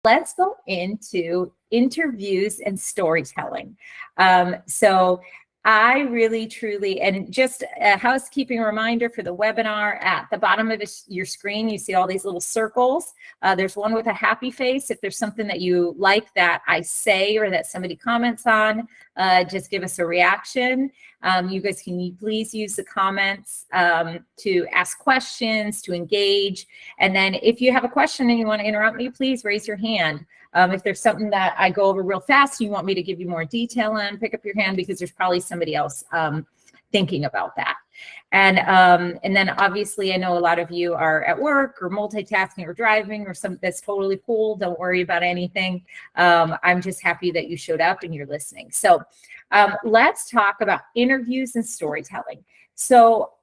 let's go into interviews and storytelling. So I really, truly, and just a housekeeping reminder for the webinar, at the bottom of your screen, you see all these little circles. There's one with a happy face. If there's something that you like that I say or that somebody comments on, just give us a reaction. You guys can please use the comments to ask questions, to engage. And then if you have a question and you want to interrupt me, please raise your hand. If there's something that I go over real fast and you want me to give you more detail on, pick up your hand, because there's probably somebody else thinking about that. And then obviously I know a lot of you are at work or multitasking or driving or something. That's totally cool. Don't worry about anything. I'm just happy that you showed up and you're listening. So let's talk about interviews and storytelling. So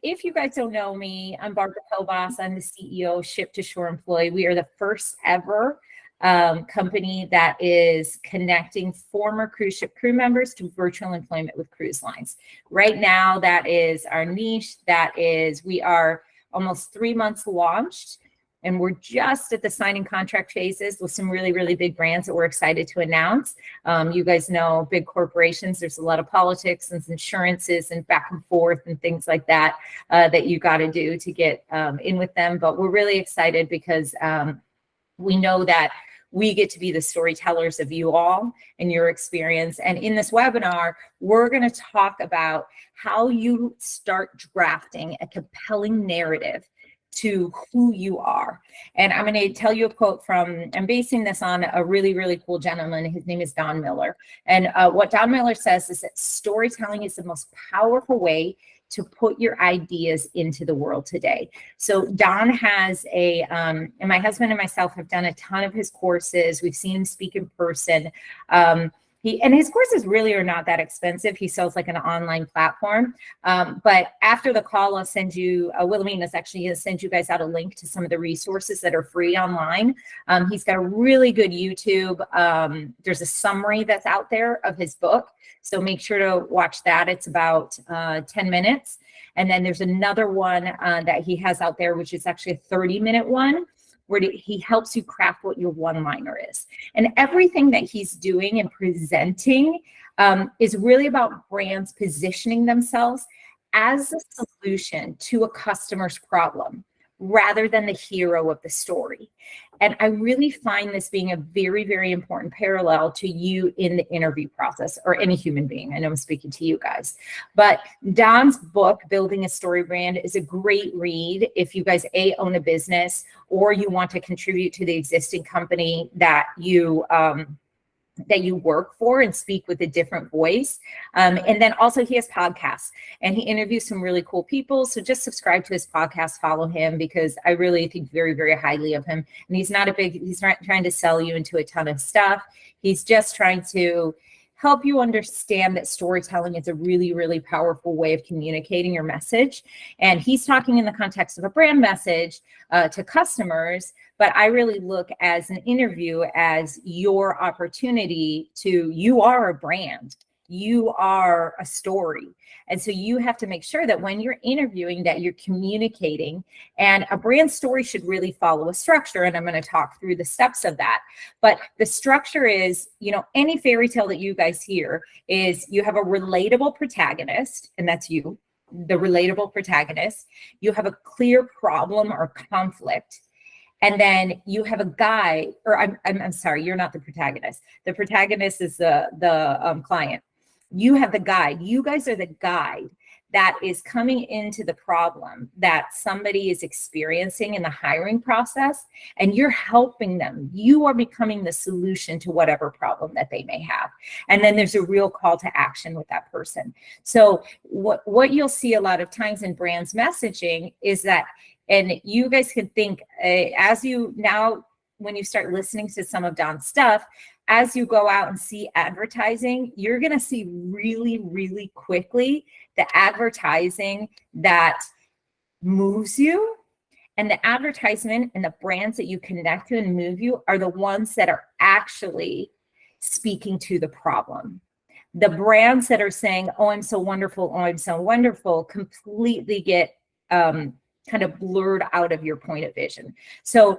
if you guys don't know me, I'm Barbara Kobas. I'm the CEO of Ship to Shore Employee. We are the first ever company that is connecting former cruise ship crew members to virtual employment with cruise lines. Right now, that is our niche. We are almost 3 months launched, and we're just at the signing contract phases with some really, really big brands that we're excited to announce. You guys know big corporations, there's a lot of politics and insurances and back and forth and things like that that you got to do to get in with them. But we're really excited because we know that we get to be the storytellers of you all and your experience. And in this webinar, we're going to talk about how you start drafting a compelling narrative to who you are. And I'm going to tell you a quote I'm basing this on a really, really cool gentleman. His name is Don Miller. And what Don Miller says is that storytelling is the most powerful way to put your ideas into the world today. So Don has and my husband and myself have done a ton of his courses. We've seen him speak in person. And his courses really are not that expensive. He sells like an online platform. But after the call, I'll send you, Wilhelmina's actually going to send you guys out a link to some of the resources that are free online. He's got a really good YouTube. There's a summary that's out there of his book. So make sure to watch that. It's about 10 minutes. And then there's another one that he has out there, which is actually a 30-minute one, where he helps you craft what your one-liner is. And everything that he's doing and presenting is really about brands positioning themselves as a solution to a customer's problem, rather than the hero of the story. And I really find this being a very, very important parallel to you in the interview process, or any human being. I know I'm speaking to you guys. But Don's book, Building a Story Brand, is a great read if you guys own a business, or you want to contribute to the existing company that you work for and speak with a different voice. And then also he has podcasts and he interviews some really cool people. So just subscribe to his podcast, follow him, because I really think very, very highly of him. And he's not trying to sell you into a ton of stuff. He's just trying to help you understand that storytelling is a really, really powerful way of communicating your message. And he's talking in the context of a brand message to customers, but I really look as an interview as your opportunity you are a brand, you are a story. And so you have to make sure that when you're interviewing that you're communicating, and a brand story should really follow a structure. And I'm going to talk through the steps of that. But the structure is, any fairy tale that you guys hear is you have a relatable protagonist, and that's you, the relatable protagonist. You have a clear problem or conflict. And then you have a guide, or I'm sorry, you're not the protagonist. The protagonist is the client. You have the guide. You guys are the guide that is coming into the problem that somebody is experiencing in the hiring process, and you're helping them. You are becoming the solution to whatever problem that they may have. And then there's a real call to action with that person. So what you'll see a lot of times in brands messaging is that, and you guys can think when you start listening to some of Don's stuff, as you go out and see advertising, you're going to see really, really quickly the advertising that moves you, and the advertisement and the brands that you connect to and move you are the ones that are actually speaking to the problem. The brands that are saying, oh, I'm so wonderful, completely get kind of blurred out of your point of vision. So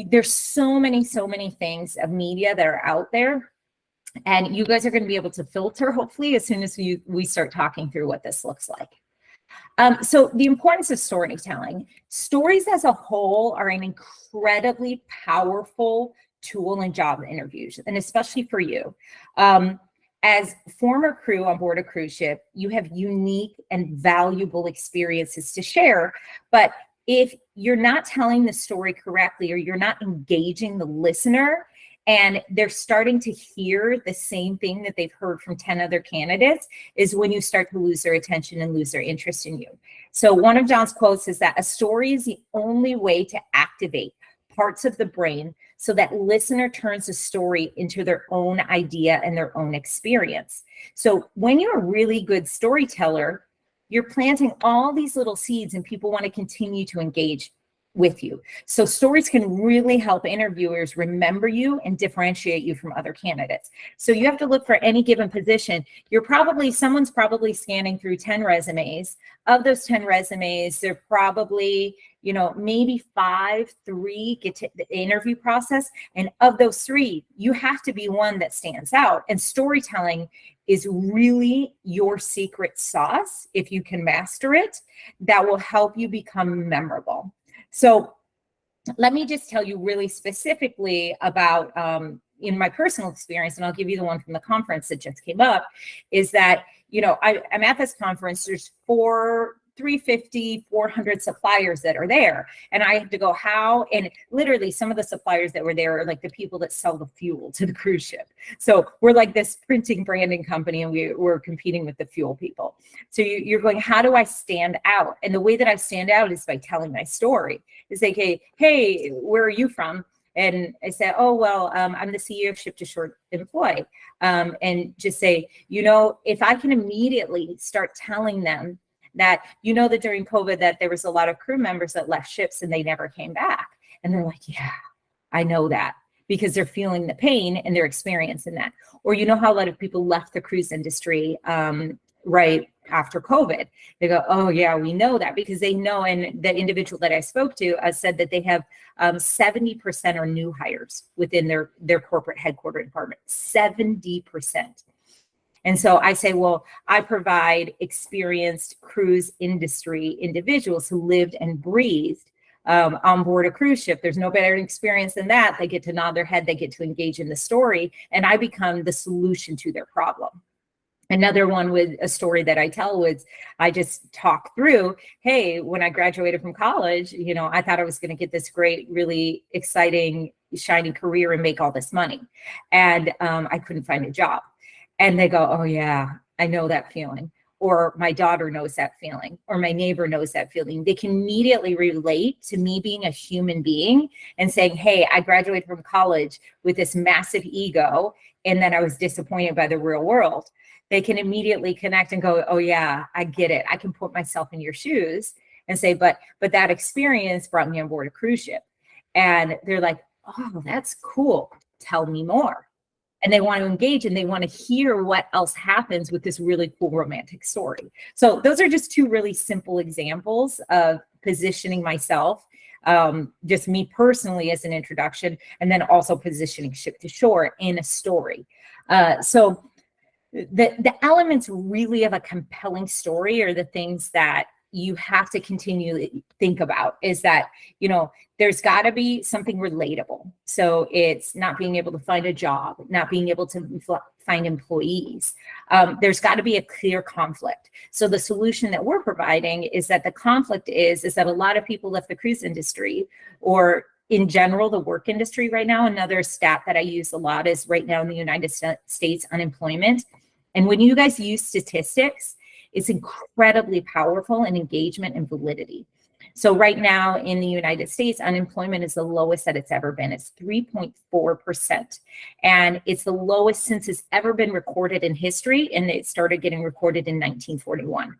there's so many things of media that are out there. And you guys are going to be able to filter, hopefully, as soon as we start talking through what this looks like. So the importance of storytelling. Stories as a whole are an incredibly powerful tool in job interviews, and especially for you. As former crew on board a cruise ship, you have unique and valuable experiences to share, but if you're not telling the story correctly, or you're not engaging the listener, and they're starting to hear the same thing that they've heard from 10 other candidates, is when you start to lose their attention and lose their interest in you. So one of John's quotes is that a story is the only way to activate parts of the brain so that listener turns the story into their own idea and their own experience. So when you're a really good storyteller, you're planting all these little seeds and people want to continue to engage with you. So stories can really help interviewers remember you and differentiate you from other candidates. So you have to look for any given position. Someone's probably scanning through 10 resumes. Of those 10 resumes, they're probably, maybe 3 get to the interview process. And of those 3, you have to be one that stands out. And storytelling is really your secret sauce, if you can master it, that will help you become memorable. So let me just tell you really specifically about, in my personal experience, and I'll give you the one from the conference that just came up, is that, I'm at this conference, there's 350, 400 suppliers that are there. And I have to go and literally some of the suppliers that were there are like the people that sell the fuel to the cruise ship. So we're like this printing branding company, and we're competing with the fuel people. So you're going, how do I stand out? And the way that I stand out is by telling my story. It's like, hey, where are you from? And I said, oh, well, I'm the CEO of Ship to Shore Employ. And just say, if I can immediately start telling them that, that during COVID that there was a lot of crew members that left ships and they never came back. And they're like, yeah, I know that, because they're feeling the pain and they're experiencing that. Or how a lot of people left the cruise industry right after COVID. They go, oh yeah, we know that, because they know. And the individual that I spoke to said that they have 70% are new hires within their corporate headquarter department, 70%. And so I say, well, I provide experienced cruise industry individuals who lived and breathed on board a cruise ship. There's no better experience than that. They get to nod their head, they get to engage in the story, and I become the solution to their problem. Another one with a story that I tell was, I just talk through, hey, when I graduated from college, I thought I was going to get this great, really exciting, shiny career and make all this money. And I couldn't find a job. And they go, oh yeah, I know that feeling. Or my daughter knows that feeling, or my neighbor knows that feeling. They can immediately relate to me being a human being and saying, hey, I graduated from college with this massive ego, and then I was disappointed by the real world. They can immediately connect and go, oh yeah, I get it. I can put myself in your shoes and say, but that experience brought me on board a cruise ship. And they're like, oh, that's cool. Tell me more. And they want to engage, and they want to hear what else happens with this really cool romantic story. So those are just 2 really simple examples of positioning myself, just me personally as an introduction, and then also positioning Ship to Shore in a story. So the elements really of a compelling story are the things that you have to continually think about, is that, there's got to be something relatable. So it's not being able to find a job, not being able to find employees. There's got to be a clear conflict. So the solution that we're providing is that the conflict is that a lot of people left the cruise industry, or in general, the work industry right now. Another stat that I use a lot is right now in the United States, unemployment. And when you guys use statistics, it's incredibly powerful in engagement and validity. So right now in the United States, unemployment is the lowest that it's ever been. It's 3.4%. And it's the lowest since it's ever been recorded in history. And it started getting recorded in 1941.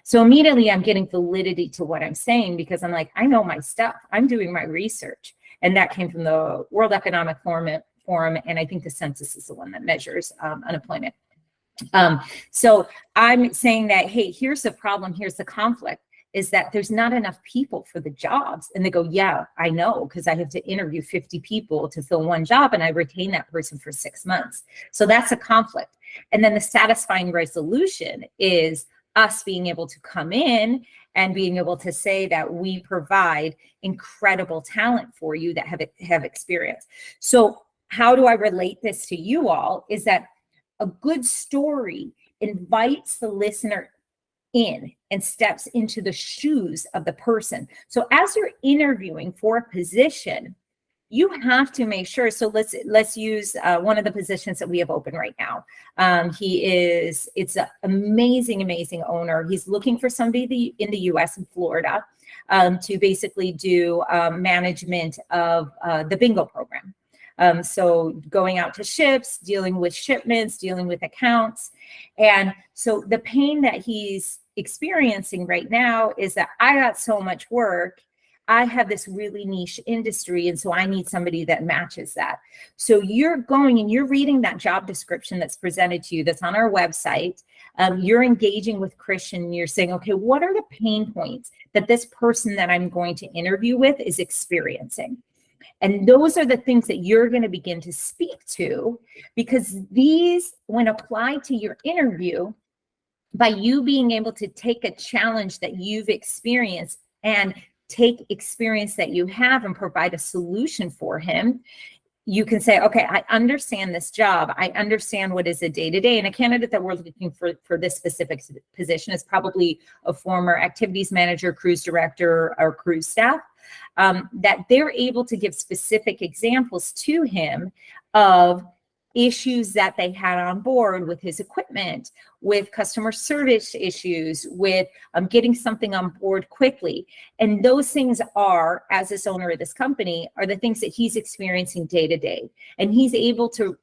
So immediately I'm getting validity to what I'm saying, because I'm like, I know my stuff. I'm doing my research. And that came from the World Economic Forum. And I think the census is the one that measures unemployment. So I'm saying that, hey, here's the problem. Here's the conflict. is that there's not enough people for the jobs. And they go, yeah, I know, because I have to interview 50 people to fill one job and I retain that person for 6 months. So that's a conflict. And then the satisfying resolution is us being able to come in and being able to say that we provide incredible talent for you that have experience. So how do I relate this to you all is that a good story invites the listener in and steps into the shoes of the person. So as you're interviewing for a position, you have to make sure. So let's use one of the positions that we have open right now. It's an amazing owner. He's looking for somebody in the US in Florida to basically do management of the bingo program. So going out to ships, dealing with shipments, dealing with accounts. And so the pain that he's experiencing right now is that I got so much work. I have this really niche industry, and so I need somebody that matches that. So you're going and you're reading that job description that's presented to you, that's on our website. You're engaging with Christian, and you're saying, okay, what are the pain points that this person that I'm going to interview with is experiencing? And those are the things that you're going to begin to speak to, because these, when applied to your interview, by you being able to take a challenge that you've experienced and take experience that you have and provide a solution for him, you can say, okay, I understand this job. I understand what is a day-to-day. And a candidate that we're looking for this specific position is probably a former activities manager, cruise director, or cruise staff, that they're able to give specific examples to him of issues that they had on board with his equipment, with customer service issues, with getting something on board quickly. And those things are, as this owner of this company, are the things that he's experiencing day to day. And he's able to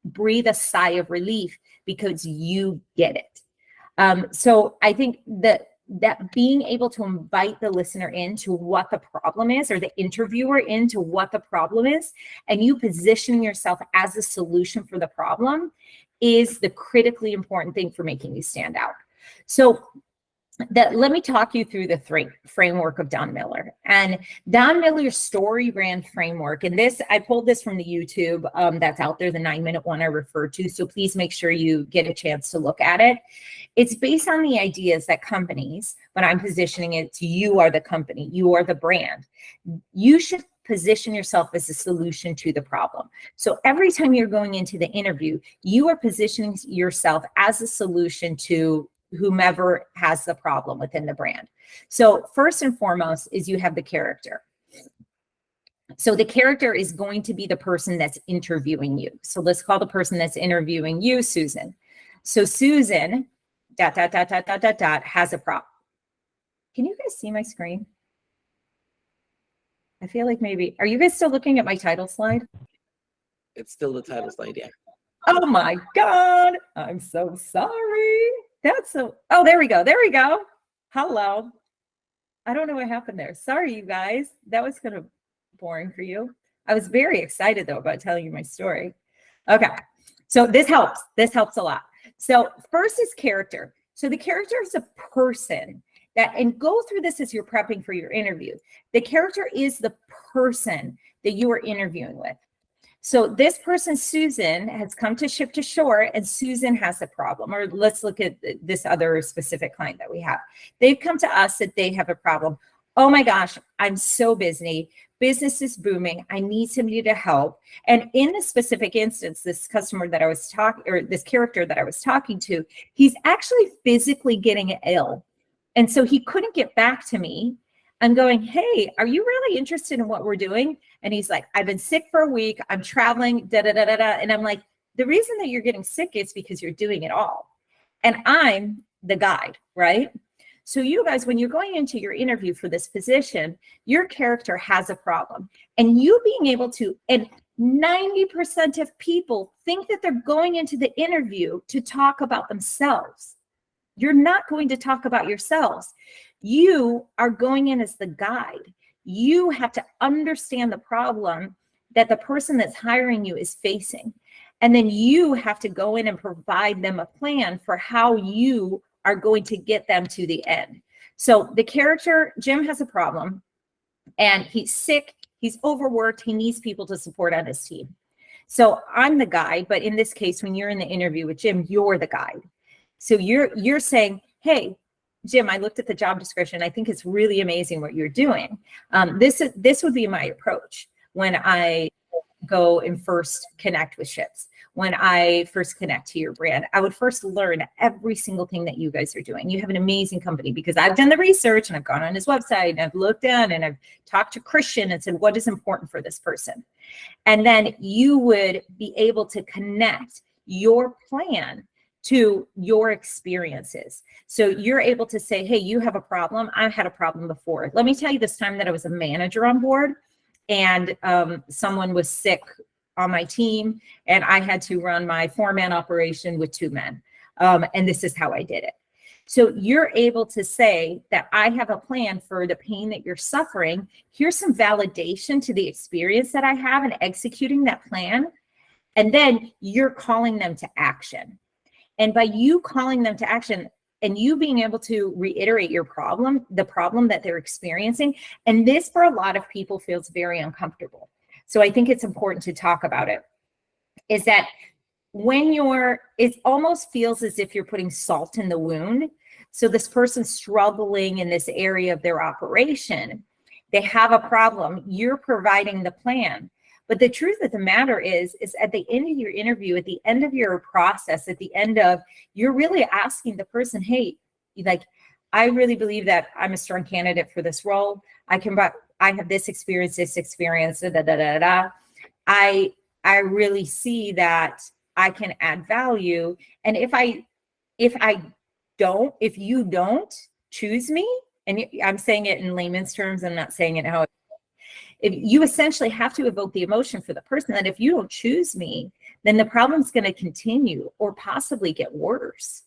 breathe a sigh of relief because you get it. So I think that being able to invite the listener into what the problem is, or the interviewer into what the problem is, and you position yourself as a solution for the problem, is the critically important thing for making you stand out. So let me talk you through the framework of Don Miller. And Don Miller's story brand framework, and this, I pulled this from the YouTube that's out there, the 9-minute one I referred to. So please make sure you get a chance to look at it. It's based on the ideas that companies, when I'm positioning it to you are the company, you are the brand, you should position yourself as a solution to the problem. So every time you're going into the interview, you are positioning yourself as a solution to whomever has the problem within the brand. So first and foremost is you have the character. So the character is going to be the person that's interviewing you. So let's call the person that's interviewing you Susan. So Susan, ... has a problem. Can you guys see my screen? I feel like maybe, are you guys still looking at my title slide? It's still the title slide, yeah. Oh my God, I'm so sorry. Oh, there we go. Hello. I don't know what happened there. Sorry, you guys. That was kind of boring for you. I was very excited though about telling you my story. Okay, so this helps. This helps a lot. So first is character. So the character is a person that, and go through this as you're prepping for your interview. The character is the person that you are interviewing with. So this person, Susan, has come to Ship to Shore, and Susan has a problem. Or let's look at this other specific client that we have. They've come to us that they have a problem. Oh my gosh, I'm so busy. Business is booming. I need somebody to help. And in this specific instance, this customer that I was talking, or this character that I was talking to, he's actually physically getting ill. And so he couldn't get back to me. I'm going, hey, are you really interested in what we're doing? And he's like, I've been sick for a week. I'm traveling, And I'm like, the reason that you're getting sick is because you're doing it all. And I'm the guide, right? So you guys, when you're going into your interview for this position, your character has a problem. And you being able to, and 90% of people think that they're going into the interview to talk about themselves. You're not going to talk about yourselves. You are going in as the guide. You have to understand the problem that the person that's hiring you is facing. And then you have to go in and provide them a plan for how you are going to get them to the end. So the character, Jim has a problem and he's sick, he's overworked, he needs people to support on his team. So I'm the guide, but in this case, when you're in the interview with Jim, you're the guide. So you're saying, hey, Jim, I looked at the job description. I think it's really amazing what you're doing. This would be my approach when I go and first connect with ships. When I first connect to your brand, I would first learn every single thing that you guys are doing. You have an amazing company because I've done the research and I've gone on his website and I've looked in and I've talked to Christian and said, what is important for this person? And then you would be able to connect your plan to your experiences. So you're able to say, hey, you have a problem. I've had a problem before. Let me tell you this time that I was a manager on board and someone was sick on my team and I had to run my 4-man operation with 2 men. And this is how I did it. So you're able to say that I have a plan for the pain that you're suffering. Here's some validation to the experience that I have in executing that plan. And then you're calling them to action. And by you calling them to action and you being able to reiterate your problem, the problem that they're experiencing, and this for a lot of people feels very uncomfortable. So I think it's important to talk about it, is that when it almost feels as if you're putting salt in the wound. So this person's struggling in this area of their operation. They have a problem. You're providing the plan. But the truth of the matter is at the end of your interview, at the end of your process, at the end of, you're really asking the person, hey, like, I really believe that I'm a strong candidate for this role. I have this experience, da, da, da, da, da. I really see that I can add value. And if you don't choose me, and I'm saying it in layman's terms, I'm not saying it how if you essentially have to evoke the emotion for the person that if you don't choose me, then the problem's going to continue or possibly get worse.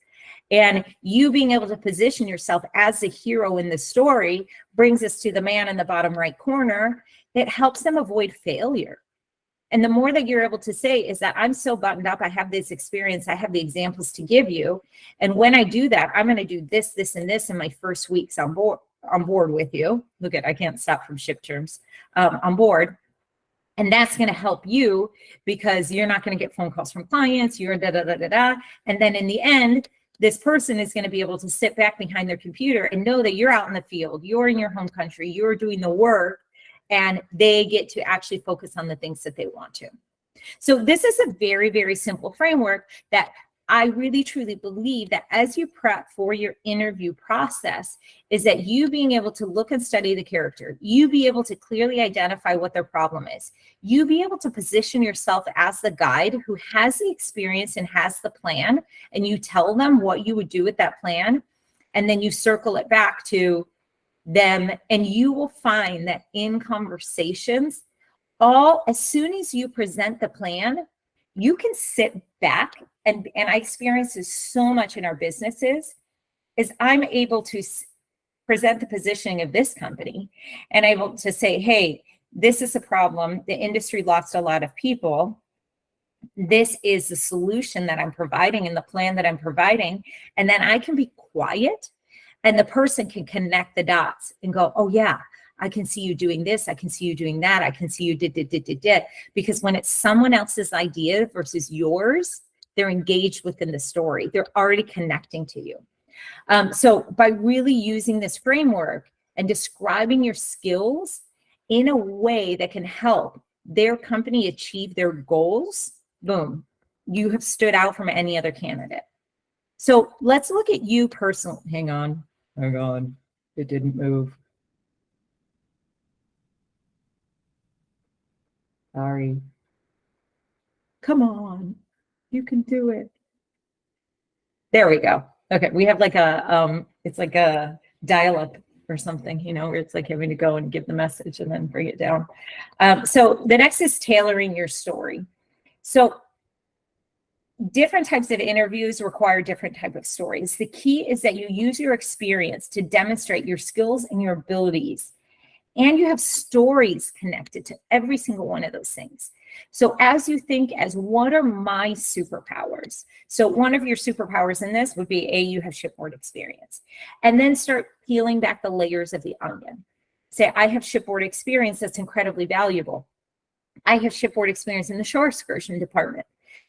And you being able to position yourself as the hero in the story brings us to the man in the bottom right corner. It helps them avoid failure. And the more that you're able to say is that I'm so buttoned up, I have this experience, I have the examples to give you. And when I do that, I'm going to do this, this, and this in my first weeks on board with you. Look at, I can't stop from ship terms, on board. And that's going to help you because you're not going to get phone calls from clients, you're da, da, da, da, da. And then in the end, this person is going to be able to sit back behind their computer and know that you're out in the field, you're in your home country, you're doing the work, and they get to actually focus on the things that they want to. So this is a very, very simple framework that I really truly believe that as you prep for your interview process is that you being able to look and study the character, you be able to clearly identify what their problem is, you be able to position yourself as the guide who has the experience and has the plan, and you tell them what you would do with that plan, and then you circle it back to them, and you will find that in conversations, as soon as you present the plan, you can sit back and I experience this so much in our businesses is I'm able to present the positioning of this company and able to say, hey, this is a problem. The industry lost a lot of people. This is the solution that I'm providing and the plan that I'm providing. And then I can be quiet and the person can connect the dots and go, oh yeah, I can see you doing this. I can see you doing that. I can see you did. Because when it's someone else's idea versus yours, they're engaged within the story. They're already connecting to you. So by really using this framework and describing your skills in a way that can help their company achieve their goals, boom, you have stood out from any other candidate. So let's look at you personally. Hang on. It didn't move. Sorry. Come on. You can do it. There we go. Okay. We have like it's like a dial-up or something, where it's like having to go and give the message and then bring it down. So the next is tailoring your story. So different types of interviews require different type of stories. The key is that you use your experience to demonstrate your skills and your abilities and you have stories connected to every single one of those things. So as you think as what are my superpowers? So one of your superpowers in this would be you have shipboard experience, and then start peeling back the layers of the onion. Say, I have shipboard experience that's incredibly valuable. I have shipboard experience in the shore excursion department.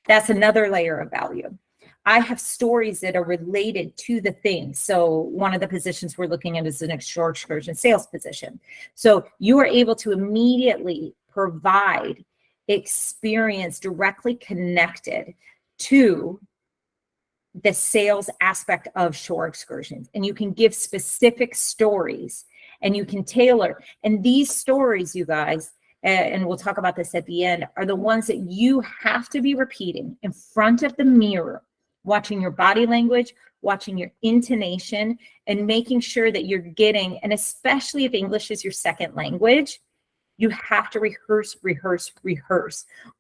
That's another layer of value. I have stories that are related to the thing. So one of the positions we're looking at is the next shore excursion sales position. So you are able to immediately provide experience directly connected to the sales aspect of shore excursions. And you can give specific stories and you can tailor. And these stories, you guys, and we'll talk about this at the end, are the ones that you have to be repeating in front of the mirror, watching your body language, watching your intonation, and making sure that you're getting, and especially if English is your second language, you have to rehearse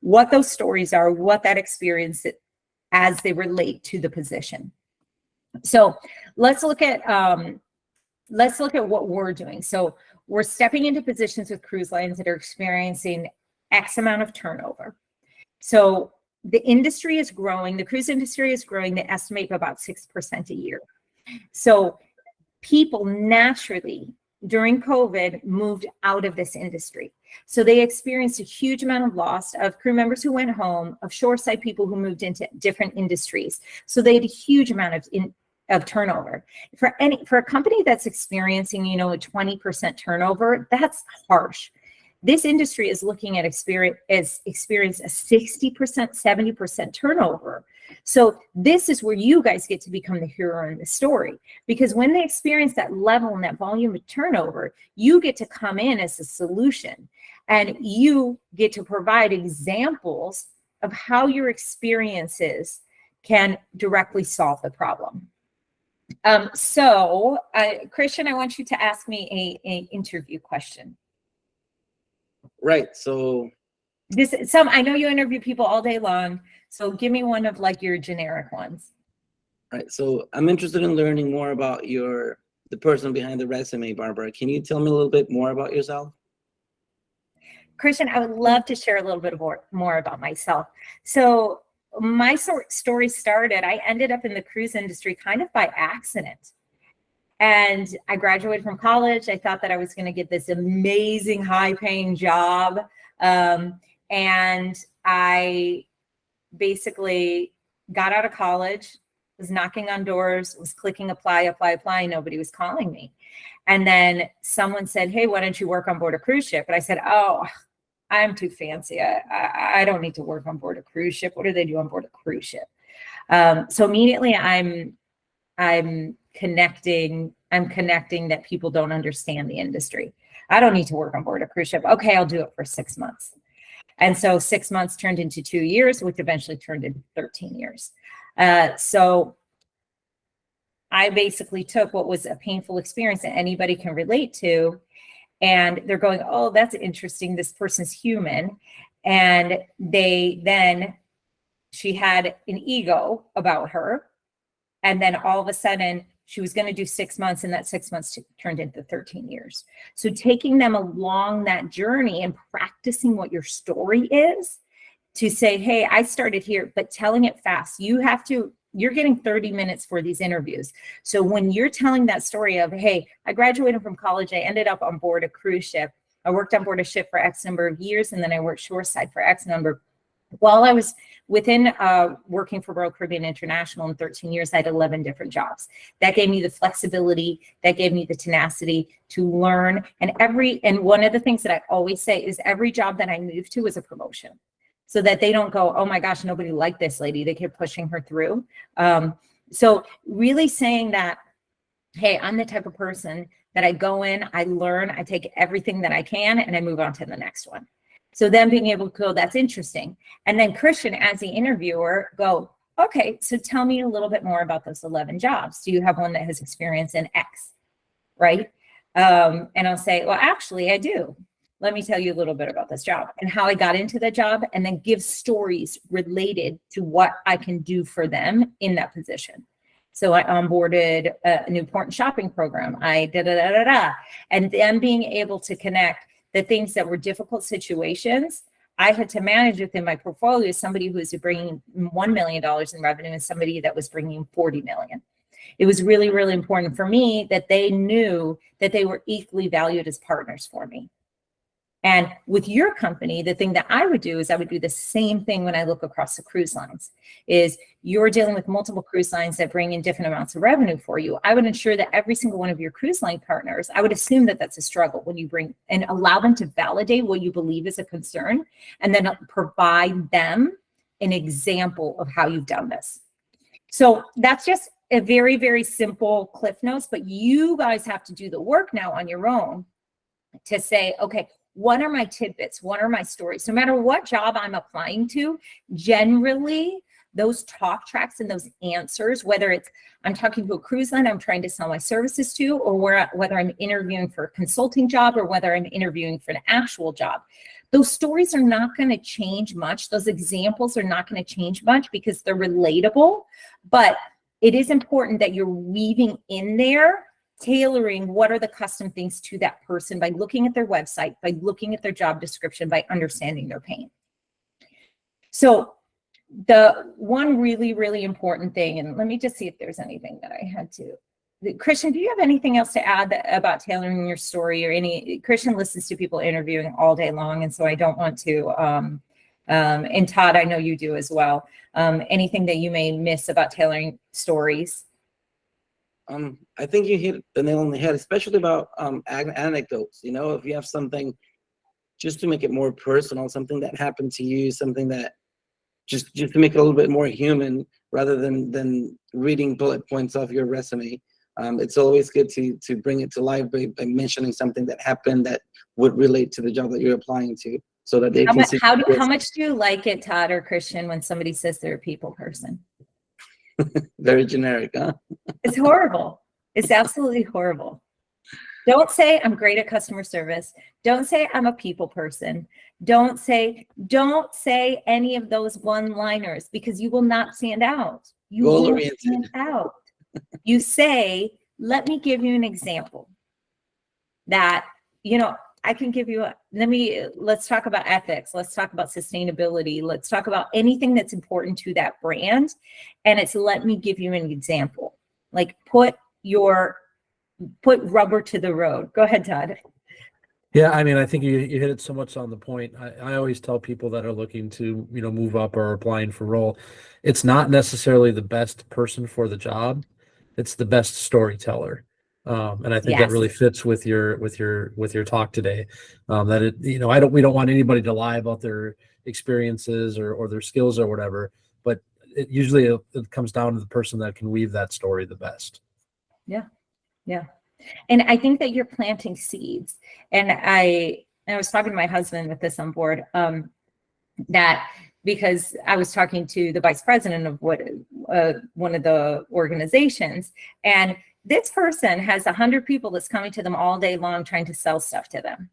what those stories are, what that experience is as they relate to the position. So let's look at what we're doing. So we're stepping into positions with cruise lines that are experiencing X amount of turnover. So the industry is growing, the cruise industry is growing, they estimate about 6% a year. So people naturally during COVID moved out of this industry. So they experienced a huge amount of loss of crew members who went home, of shoreside people who moved into different industries. So they had a huge amount of turnover. For a company that's experiencing, a 20% turnover, that's harsh. This industry is looking at experience a 60%, 70% turnover. So this is where you guys get to become the hero in the story, because when they experience that level and that volume of turnover, you get to come in as a solution and you get to provide examples of how your experiences can directly solve the problem. Christian, I want you to ask me a interview question. Right. So I know you interview people all day long, so give me one of like your generic ones. Right. So I'm interested in learning more about the person behind the resume, Barbara. Can you tell me a little bit more about yourself? Christian, I would love to share a little bit more about myself. So my story started, I ended up in the cruise industry kind of by accident. And I graduated from college. I thought that I was going to get this amazing high-paying job. And I basically got out of college, was knocking on doors, was clicking apply. Nobody was calling me. And then someone said, hey, why don't you work on board a cruise ship? And I said, oh, I'm too fancy. I don't need to work on board a cruise ship. What do they do on board a cruise ship? So immediately I'm connecting that people don't understand the industry. I don't need to work on board a cruise ship. Okay, I'll do it for 6 months. And so 6 months turned into 2 years, which eventually turned into 13 years. So I basically took what was a painful experience that anybody can relate to, and they're going, oh, that's interesting. This person's human. And she had an ego about her. And then all of a sudden she was going to do 6 months, and that 6 months turned into 13 years. So taking them along that journey and practicing what your story is to say, hey, I started here, but telling it fast. You're getting 30 minutes for these interviews. So when you're telling that story of, hey, I graduated from college, I ended up on board a cruise ship. I worked on board a ship for X number of years, and then I worked shoreside for X number. While I was within working for Royal Caribbean International in 13 years, I had 11 different jobs. That gave me the flexibility, that gave me the tenacity to learn. And one of the things that I always say is every job that I moved to was a promotion, so that they don't go, oh my gosh, nobody liked this lady. They kept pushing her through. So really saying that, hey, I'm the type of person that I go in, I learn, I take everything that I can, and I move on to the next one. So then being able to go, that's interesting. And then Christian, as the interviewer, go, okay, so tell me a little bit more about those 11 jobs. Do you have one that has experience in X, right? And I'll say, well, actually, I do. Let me tell you a little bit about this job and how I got into the job, and then give stories related to what I can do for them in that position. So I onboarded a new port and shopping program. I and then being able to connect the things that were difficult situations I had to manage within my portfolio, somebody who was bringing $1 million in revenue and somebody that was bringing 40 million. It was really, really important for me that they knew that they were equally valued as partners for me. And with your company, the thing that I would do is I would do the same thing when I look across the cruise lines, is you're dealing with multiple cruise lines that bring in different amounts of revenue for you. I would ensure that every single one of your cruise line partners, I would assume that that's a struggle when you bring and allow them to validate what you believe is a concern and then provide them an example of how you've done this. So that's just a very, very simple Cliff Notes, but you guys have to do the work now on your own to say, okay, what are my tidbits? What are my stories? No matter what job I'm applying to, generally those talk tracks and those answers, whether it's I'm talking to a cruise line I'm trying to sell my services to, or whether I'm interviewing for a consulting job or whether I'm interviewing for an actual job, those stories are not going to change much. Those examples are not going to change much because they're relatable, but it is important that you're weaving in there tailoring what are the custom things to that person by looking at their website, by looking at their job description, by understanding their pain. So the one really, really important thing, and let me just see if there's anything that I had to, Christian, do you have anything else to add about tailoring your story or any, Christian listens to people interviewing all day long. And so I don't want to, and Todd, I know you do as well. Anything that you may miss about tailoring stories? I think you hit the nail on the head, especially about anecdotes. You know, if you have something just to make it more personal, something that happened to you, something that just to make it a little bit more human, rather than reading bullet points off your resume. It's always good to bring it to life by mentioning something that happened that would relate to the job that you're applying to, so that they can see. How much do you like it, Todd or Christian, when somebody says they're a people person? Very generic, huh? It's horrible. It's absolutely horrible. Don't say I'm great at customer service. Don't say I'm a people person. Don't say any of those one-liners because you will not stand out. You will stand out. You say, let me give you an example that, you know, I can give you let's talk about ethics. Let's talk about sustainability. Let's talk about anything that's important to that brand. And it's let me give you an example. Like put rubber to the road. Go ahead, Todd. Yeah, I mean, I think you hit it so much on the point. I always tell people that are looking to, move up or applying for role, it's not necessarily the best person for the job. It's the best storyteller. And I think that really fits with your talk today. That it, we don't want anybody to lie about their experiences or their skills or whatever, but it comes down to the person that can weave that story the best. Yeah. Yeah. And I think that you're planting seeds. And I was talking to my husband with this on board, that because I was talking to the vice president of one of the organizations, and this person has 100 people that's coming to them all day long trying to sell stuff to them.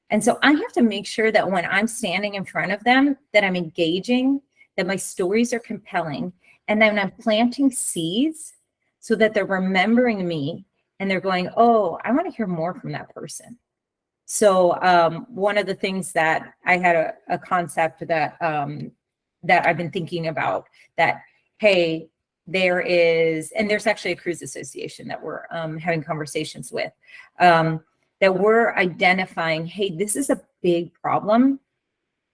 And so I have to make sure that when I'm standing in front of them, that I'm engaging, that my stories are compelling, and then I'm planting seeds so that they're remembering me and they're going, oh, I want to hear more from that person. So one of the things that I had a concept that I've been thinking about, that, hey, there's actually a cruise association that we're having conversations with, that we're identifying, hey, this is a big problem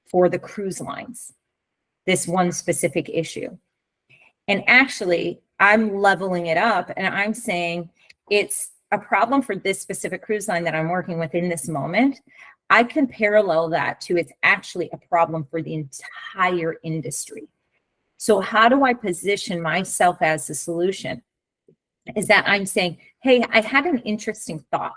for the cruise lines, this one specific issue. And actually, I'm leveling it up and I'm saying it's a problem for this specific cruise line that I'm working with in this moment. I can parallel that to it's actually a problem for the entire industry. So how do I position myself as the solution? Is that I'm saying, hey, I had an interesting thought.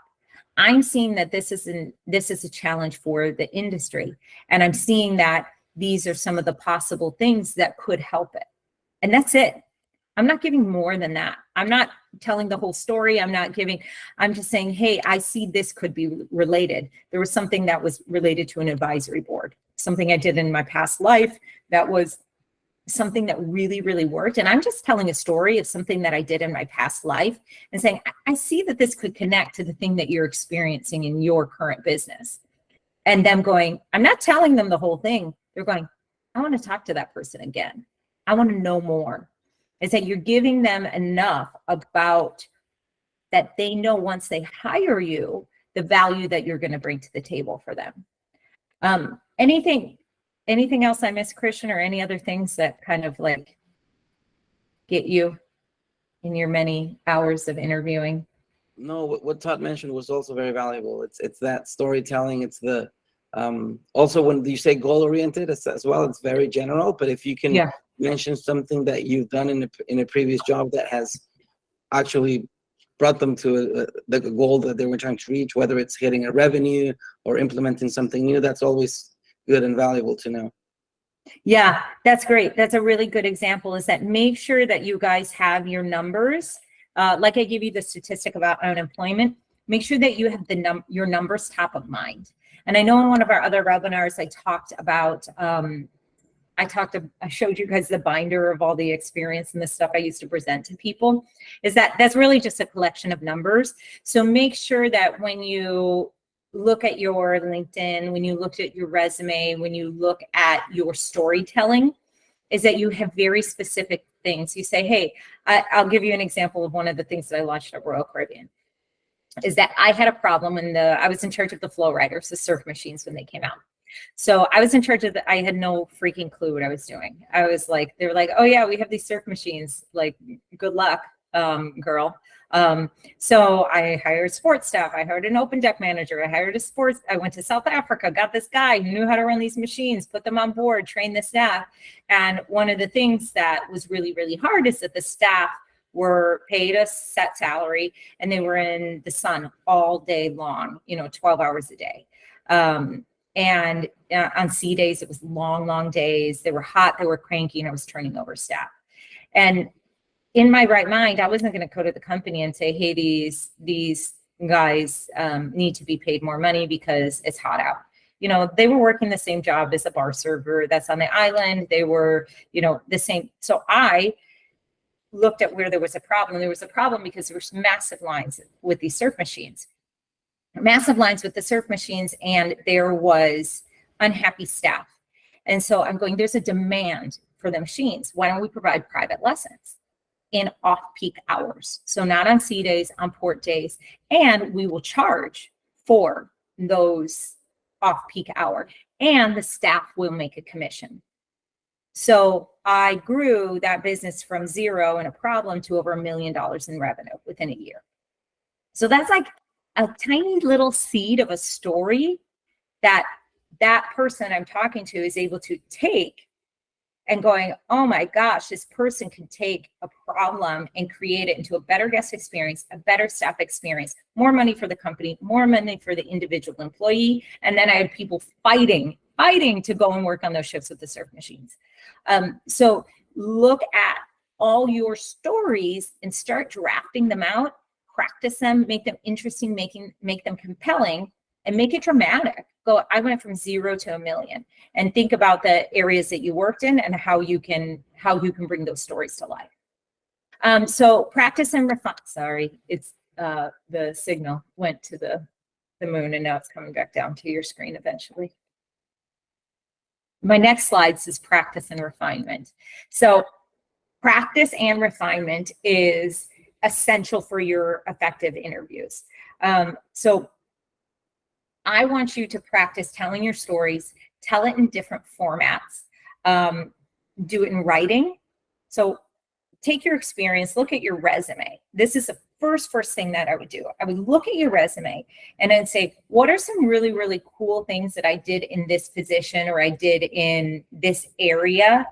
I'm seeing that this is a challenge for the industry. And I'm seeing that these are some of the possible things that could help it. And that's it. I'm not giving more than that. I'm not telling the whole story. I'm just saying, hey, I see this could be related. There was something that was related to an advisory board, something I did in my past life that was something that really, really worked. And I'm just telling a story of something that I did in my past life and saying, I see that this could connect to the thing that you're experiencing in your current business. And them going, I'm not telling them the whole thing. They're going, I want to talk to that person again. I want to know more. It's that you're giving them enough about that they know once they hire you, the value that you're going to bring to the table for them. Anything else I missed, Christian, or any other things that kind of like get you in your many hours of interviewing? No, what Todd mentioned was also very valuable. It's that storytelling. It's the also when you say goal oriented as well, it's very general. But if you can mention something that you've done in a previous job that has actually brought them to the goal that they were trying to reach, whether it's hitting a revenue or implementing something new, that's always good and valuable to know. Yeah, that's great. That's a really good example, is that make sure that you guys have your numbers. Like I give you the statistic about unemployment, make sure that you have your numbers top of mind. And I know in one of our other webinars, I talked about, I showed you guys the binder of all the experience and the stuff I used to present to people, is that's really just a collection of numbers. So make sure that when you look at your LinkedIn, when you look at your resume, when you look at your storytelling, is that you have very specific things. You say, hey, I'll give you an example of one of the things that I launched at Royal Caribbean, is that I had a problem when I was in charge of the flow riders, the surf machines, when they came out. So I was in charge of I had no freaking clue what I was doing. I was like, they were like, oh yeah, we have these surf machines, like, good luck, girl. So I hired sports staff. I hired an open deck manager. I went to South Africa, got this guy who knew how to run these machines, put them on board, train the staff. And one of the things that was really, really hard is that the staff were paid a set salary and they were in the sun all day long, 12 hours a day. And on sea days, it was long, long days. They were hot, they were cranky, and I was turning over staff. And in my right mind, I wasn't going to go to the company and say, hey, these guys need to be paid more money because it's hot out. They were working the same job as a bar server that's on the island. They were, the same. So I looked at where there was a problem. There was a problem because there were massive lines with these surf machines. Massive lines with the surf machines, and there was unhappy staff. And so I'm going, there's a demand for the machines. Why don't we provide private lessons in off-peak hours? So not on sea days, on port days, and we will charge for those off-peak hour, and the staff will make a commission. So I grew that business from zero and a problem to over $1 million in revenue within a year. So that's like a tiny little seed of a story that person I'm talking to is able to take and going, oh my gosh, this person can take a problem and create it into a better guest experience, a better staff experience, more money for the company, more money for the individual employee. And then I had people fighting to go and work on those ships with the surf machines. So look at all your stories and start drafting them out, practice them, make them interesting, make them compelling, and make it dramatic. I went from 0 to $1 million, and think about the areas that you worked in and how you can bring those stories to life. So practice and refine. Sorry, it's the signal went to the moon and now it's coming back down to your screen eventually. My next slide says practice and refinement. So practice and refinement is essential for your effective interviews. So I want you to practice telling your stories, tell it in different formats, do it in writing. So take your experience, look at your resume. This is the first thing that I would do. I would look at your resume and then say, what are some really, really cool things that I did in this position or I did in this area?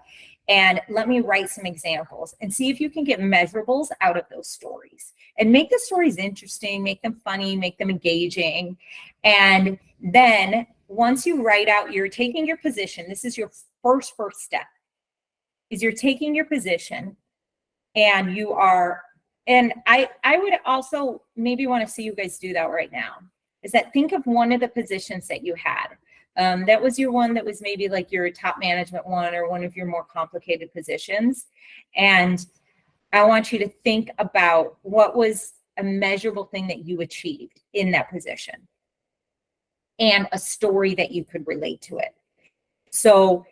And let me write some examples and see if you can get measurables out of those stories and make the stories interesting, make them funny, make them engaging. And then once you write out, you're taking your position. This is your first step, is you're taking your position and you are, and I would also maybe want to see you guys do that right now, is that think of one of the positions that you had. That was your one that was maybe like your top management one or one of your more complicated positions. And I want you to think about what was a measurable thing that you achieved in that position and a story that you could relate to it. So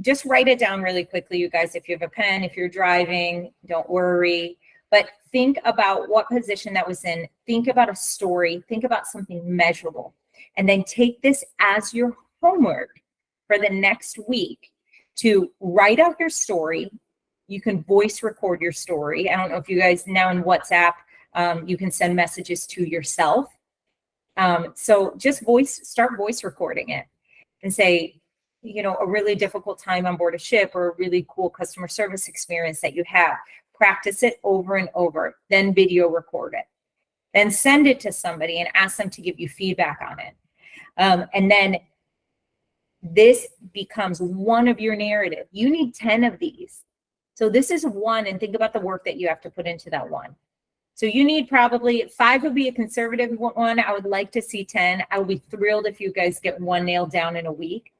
just write it down really quickly, you guys. If you have a pen, if you're driving, don't worry. But think about what position that was in. Think about a story. Think about something measurable. And then take this as your homework for the next week to write out your story. You can voice record your story. I don't know if you guys now in WhatsApp, you can send messages to yourself. So just start voice recording it and say, you know, a really difficult time on board a ship or a really cool customer service experience that you have. Practice it over and over, then video record it. Then send it to somebody and ask them to give you feedback on it. And then this becomes one of your narrative. You need 10 of these. So this is one, and think about the work that you have to put into that one. So you need probably 5 would be a conservative one. I would like to see 10. I would be thrilled if you guys get one nailed down in a week.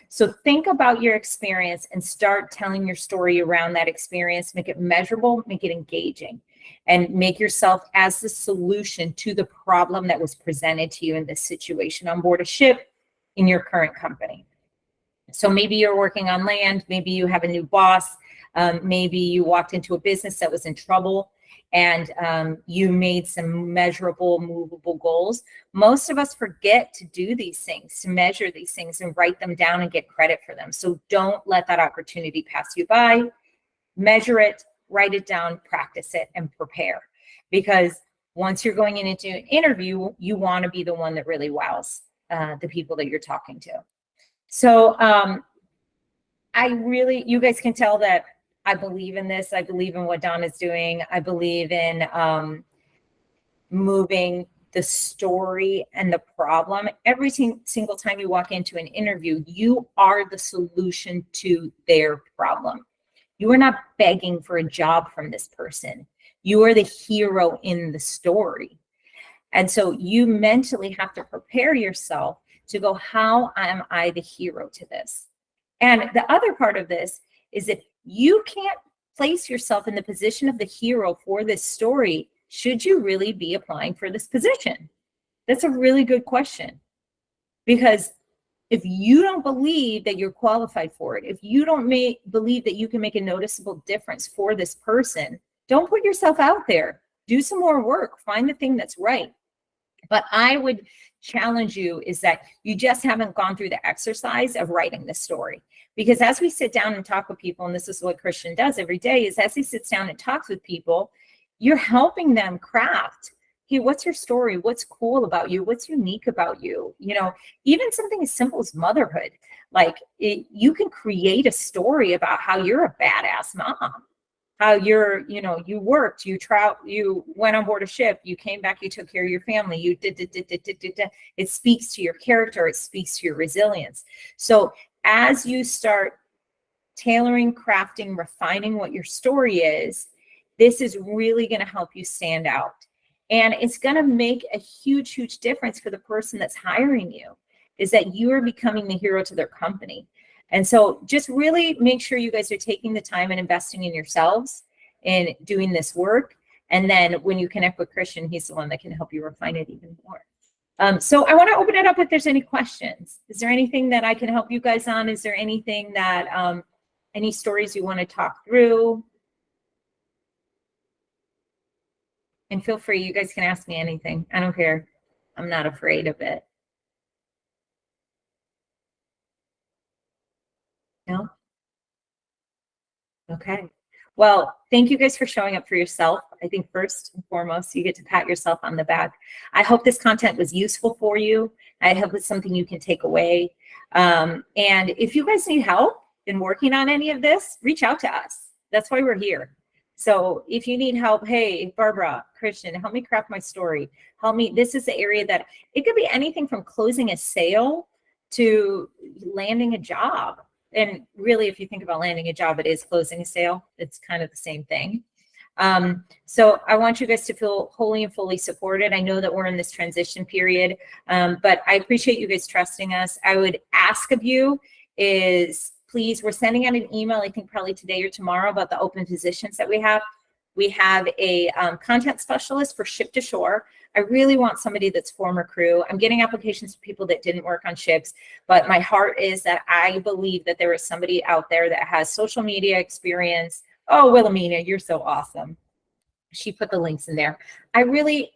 So think about your experience and start telling your story around that experience. Make it measurable, make it engaging, and make yourself as the solution to the problem that was presented to you in this situation on board a ship in your current company. So maybe you're working on land, maybe you have a new boss, maybe you walked into a business that was in trouble and you made some measurable, movable goals. Most of us forget to do these things, to measure these things and write them down and get credit for them. So don't let that opportunity pass you by. Measure it, write it down, practice it, and prepare. Because once you're going into an interview, you want to be the one that really wows the people that you're talking to. So you guys can tell that I believe in this. I believe in what Don is doing. I believe in moving the story and the problem. Every single time you walk into an interview, you are the solution to their problem. You are not begging for a job from this person. You are the hero in the story. And so you mentally have to prepare yourself to go, how am I the hero to this? And the other part of this is that you can't place yourself in the position of the hero for this story. Should you really be applying for this position? That's a really good question. Because if you don't believe that you're qualified for it, if you don't believe that you can make a noticeable difference for this person, don't put yourself out there. Do some more work. Find the thing that's right. But I would challenge you is that you just haven't gone through the exercise of writing the story. Because as we sit down and talk with people, and this is what Christian does every day, is as he sits down and talks with people, you're helping them craft, hey, what's your story? What's cool about you? What's unique about you? You know, even something as simple as motherhood. Like you can create a story about how you're a badass mom. How you're, you know, you worked, you went on board a ship, you came back, you took care of your family, you did. It speaks to your character, it speaks to your resilience. So as you start tailoring, crafting, refining what your story is, this is really going to help you stand out. And it's going to make a huge, huge difference for the person that's hiring you, is that you are becoming the hero to their company. And so just really make sure you guys are taking the time and investing in yourselves and doing this work. And then when you connect with Christian, he's the one that can help you refine it even more. So I want to open it up if there's any questions. Is there anything that I can help you guys on? Is there anything that, any stories you want to talk through? And feel free, you guys can ask me anything. I don't care. I'm not afraid of it. No? Okay. Well, thank you guys for showing up for yourself. I think first and foremost, you get to pat yourself on the back. I hope this content was useful for you. I hope it's something you can take away. And if you guys need help in working on any of this, reach out to us. That's why we're here. So if you need help, hey, Barbara, Christian, help me craft my story. Help me. This is the area that it could be anything from closing a sale to landing a job. And really, if you think about landing a job, it is closing a sale. It's kind of the same thing. So I want you guys to feel wholly and fully supported. I know that we're in this transition period, but I appreciate you guys trusting us. I would ask of you is please, we're sending out an email, I think probably today or tomorrow, about the open positions that we have. We have a content specialist for ship to shore. I really want somebody that's former crew. I'm getting applications for people that didn't work on ships, but my heart is that I believe that there is somebody out there that has social media experience. Oh, Wilhelmina, you're so awesome. She put the links in there.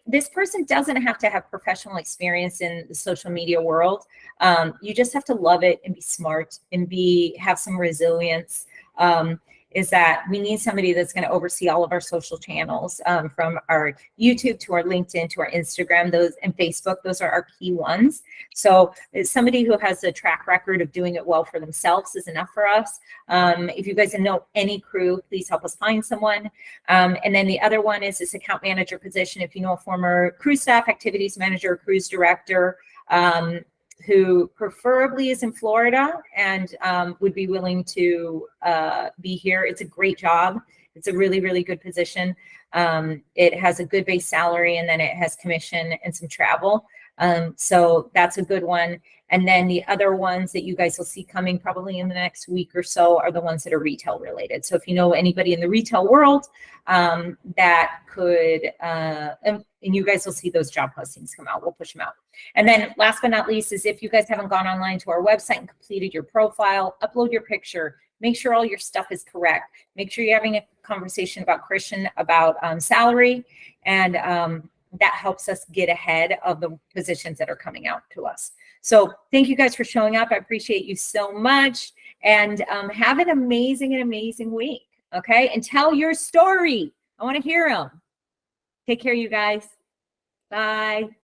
This person doesn't have to have professional experience in the social media world. You just have to love it and be smart and have some resilience. Is that we need somebody that's going to oversee all of our social channels, from our YouTube to our LinkedIn to our Instagram, those and Facebook. Those are our key ones. So it's somebody who has a track record of doing it well for themselves is enough for us. If you guys know any crew, please help us find someone. And then the other one is this account manager position. If you know a former cruise staff, activities manager, cruise director, who preferably is in Florida and would be willing to be here. It's a great job. It's a really, really good position. It has a good base salary, and then it has commission and some travel. So that's a good one. And then the other ones that you guys will see coming probably in the next week or so are the ones that are retail related. So if you know anybody in the retail world that could, and you guys will see those job postings come out, we'll push them out. And then last but not least is if you guys haven't gone online to our website and completed your profile, upload your picture, make sure all your stuff is correct. Make sure you're having a conversation about Christian, about salary, and that helps us get ahead of the positions that are coming out to us. So thank you guys for showing up. I appreciate you so much, and have an amazing week. Okay. And tell your story. I want to hear them. Take care, you guys. Bye.